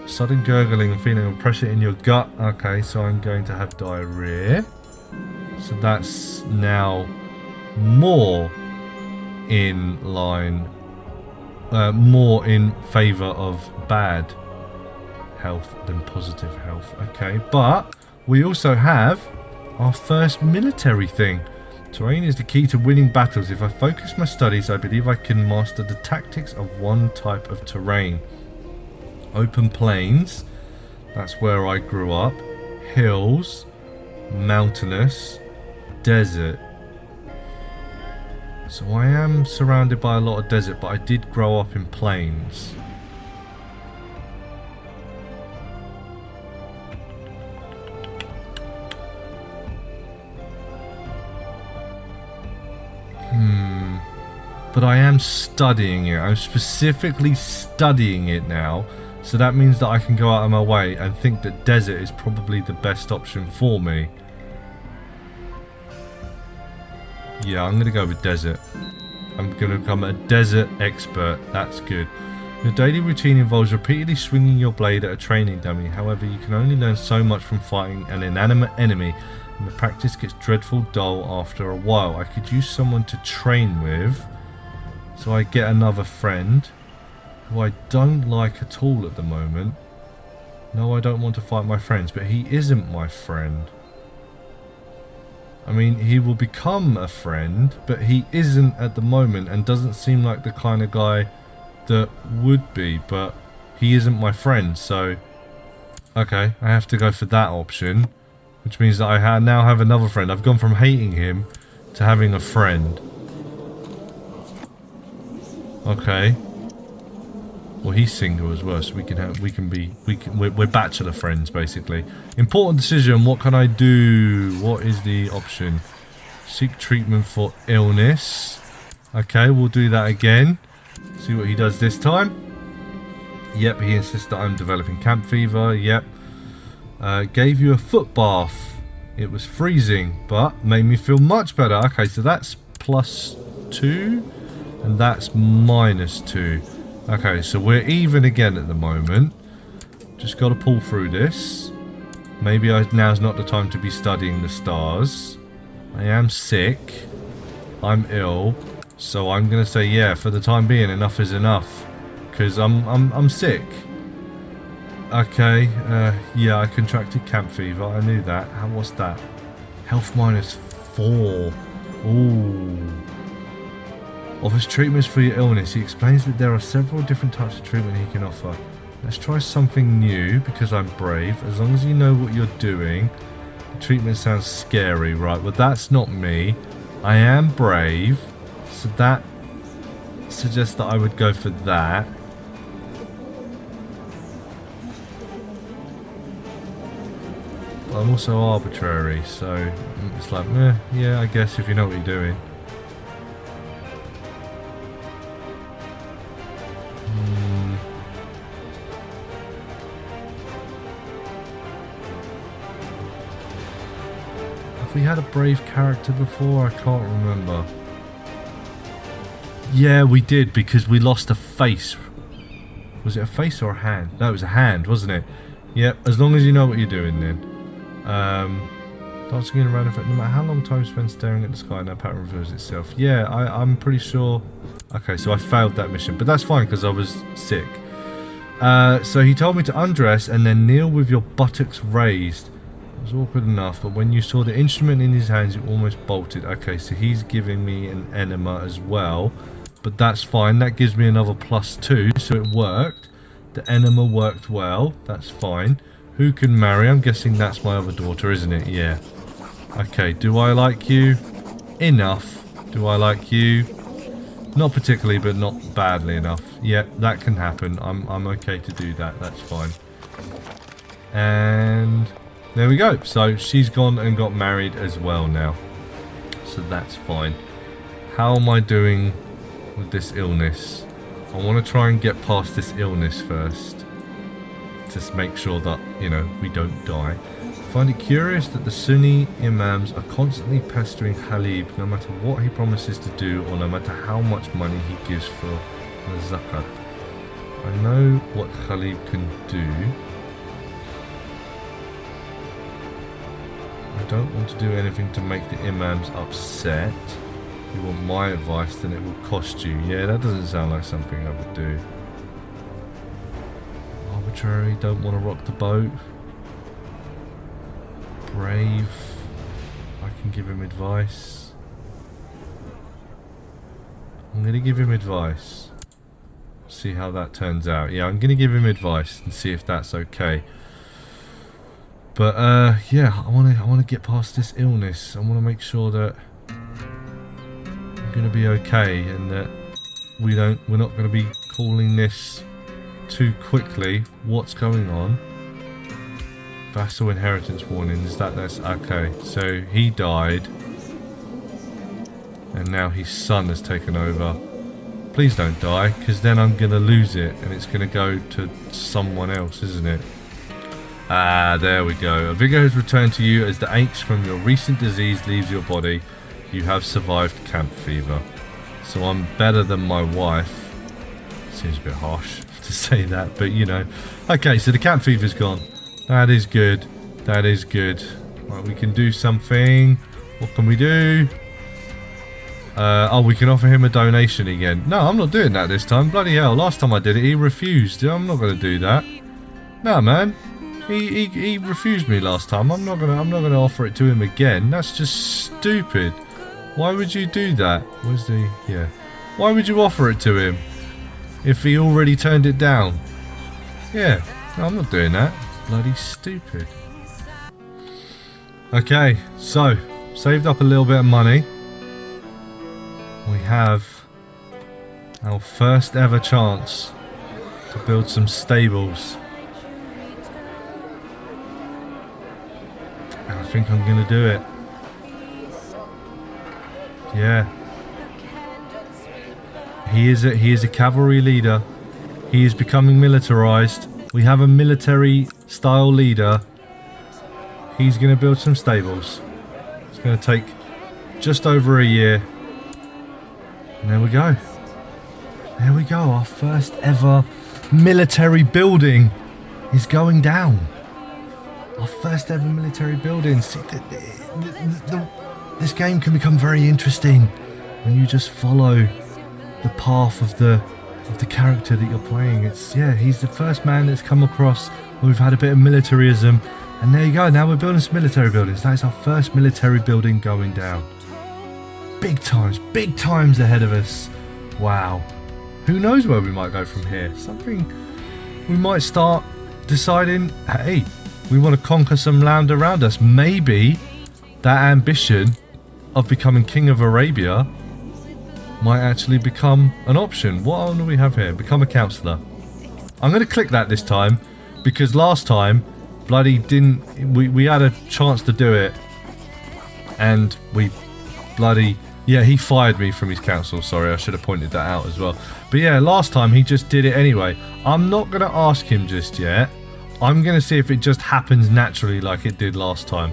Sudden gurgling and feeling of pressure in your gut. Okay, so I'm going to have diarrhea. So that's now more in line, more in favour of bad health than positive health. Okay, but we also have our first military thing. Terrain is the key to winning battles. If I focus my studies, I believe I can master the tactics of one type of terrain. Open plains, that's where I grew up. Hills, mountainous, desert. So I am surrounded by a lot of desert, but I did grow up in plains. But I am studying it. I'm specifically studying it now. So that means that I can go out of my way and think that desert is probably the best option for me. Yeah, I'm going to go with desert. I'm going to become a desert expert. That's good. Your daily routine involves repeatedly swinging your blade at a training dummy. However, you can only learn so much from fighting an inanimate enemy, and the practice gets dreadful dull after a while. I could use someone to train with, so I get another friend, who I don't like at all at the moment. No, I don't want to fight my friends, but he isn't my friend. I mean, he will become a friend, but he isn't at the moment and doesn't seem like the kind of guy that would be, but he isn't my friend, so... Okay, I have to go for that option, which means that I now have another friend. I've gone from hating him to having a friend. Okay. Well, he's single as well, so we're bachelor friends basically. Important decision. What can I do? What is the option? Seek treatment for illness. Okay, we'll do that again. See what he does this time. Yep, he insists that I'm developing camp fever. Yep. Gave you a foot bath. It was freezing, but made me feel much better. Okay, so that's +2, and that's -2. Okay, so we're even again at the moment. Just got to pull through this. Maybe now's not the time to be studying the stars. I am sick. I'm ill. So I'm going to say, yeah, for the time being, enough is enough. Because I'm sick. Okay, yeah, I contracted camp fever. I knew that. What's that? Health -4. Ooh. Offers treatments for your illness. He explains that there are several different types of treatment he can offer. Let's try something new because I'm brave. As long as you know what you're doing. The treatment sounds scary, right? Well, that's not me. I am brave. So that suggests that I would go for that. But I'm also arbitrary, so it's like, yeah, I guess if you know what you're doing. Have we had a brave character before? I can't remember. Yeah, we did, because we lost a face. Was it a face or a hand? No, it was a hand, wasn't it? Yep, as long as you know what you're doing then. Dancing around in fact, no matter how long time spent staring at the sky, no pattern reveals itself. Yeah, I'm pretty sure. Okay, so I failed that mission, but that's fine because I was sick. So he told me to undress and then kneel with your buttocks raised. It was awkward enough, but when you saw the instrument in his hands, you almost bolted. Okay, so he's giving me an enema as well, but that's fine. That gives me another +2, so it worked. The enema worked well. That's fine. Who can marry? I'm guessing that's my other daughter, isn't it? Yeah. Okay, do I like you? Enough. Do I like you? Not particularly, but not badly enough. Yep, that can happen. I'm okay to do that. That's fine. And there we go. So she's gone and got married as well now. So that's fine. How am I doing with this illness? I want to try and get past this illness first. Just make sure that, you know, we don't die. I find it curious that the Sunni imams are constantly pestering Khalid no matter what he promises to do or no matter how much money he gives for the zakat. I know what Khalid can do. I don't want to do anything to make the imams upset. If you want my advice, then it will cost you. Yeah, that doesn't sound like something I would do. Arbitrary, don't want to rock the boat. Brave, I can give him advice. I'm going to give him advice. See how that turns out. Yeah, I'm going to give him advice and see if that's okay. But yeah, I want to get past this illness. I want to make sure that I'm going to be okay and that we're not going to be calling this too quickly. What's going on? Vassal inheritance warning. Is that's okay? So he died, and now his son has taken over. Please don't die, because then I'm gonna lose it, and it's gonna go to someone else, isn't it? Ah, there we go. A vigor has returned to you as the aches from your recent disease leaves your body. You have survived camp fever. So I'm better than my wife. Seems a bit harsh to say that, but you know. Okay, so the camp fever's gone. That is good. That is good. Right, we can do something. What can we do? Oh, we can offer him a donation again. No, I'm not doing that this time. Bloody hell, last time I did it, he refused. I'm not going to do that. No, man. He refused me last time. I'm not gonna offer it to him again. That's just stupid. Why would you do that? Where's the... yeah. Why would you offer it to him if he already turned it down? Yeah. No, I'm not doing that. Bloody stupid. Okay, so saved up a little bit of money. We have our first ever chance to build some stables. I think I'm gonna do it. Yeah. He is a cavalry leader. He is becoming militarized. We have a military style leader. He's gonna build some stables. It's gonna take just over a year. And there we go. There we go. Our first ever military building is going down. Our first ever military building. See, this game can become very interesting when you just follow the path of the character that you're playing. It's, yeah, he's the first man that's come across where we've had a bit of militarism, and there you go. Now we're building some military buildings. That is our first military building going down. Big times ahead of us. Wow. Who knows where we might go from here? Something we might start deciding, hey, we want to conquer some land around us. Maybe that ambition of becoming King of Arabia might actually become an option. What do we have here? Become a councillor. I'm going to click that this time because last time bloody didn't... We had a chance to do it and we bloody... yeah, he fired me from his council. Sorry, I should have pointed that out as well. But yeah, last time he just did it anyway. I'm not going to ask him just yet. I'm going to see if it just happens naturally like it did last time.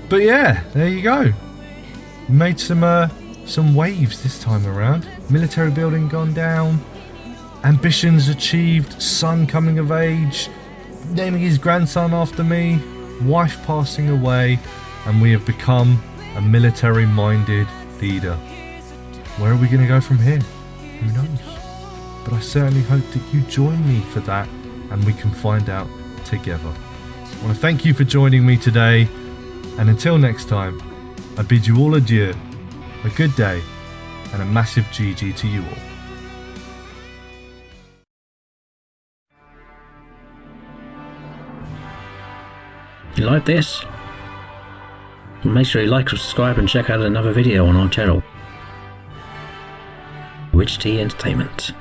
But yeah, there you go. Made some waves this time around. Military building gone down. Ambitions achieved. Son coming of age. naming his grandson after me, wife passing away, and we have become a military-minded leader. Where are we going to go from here? Who knows? But I certainly hope that you join me for that and we can find out together. I want to thank you for joining me today, and until next time, I bid you all adieu, a good day, and a massive GG to you all. You like this? Make sure you like, subscribe and check out another video on our channel. Witch Tea Entertainment.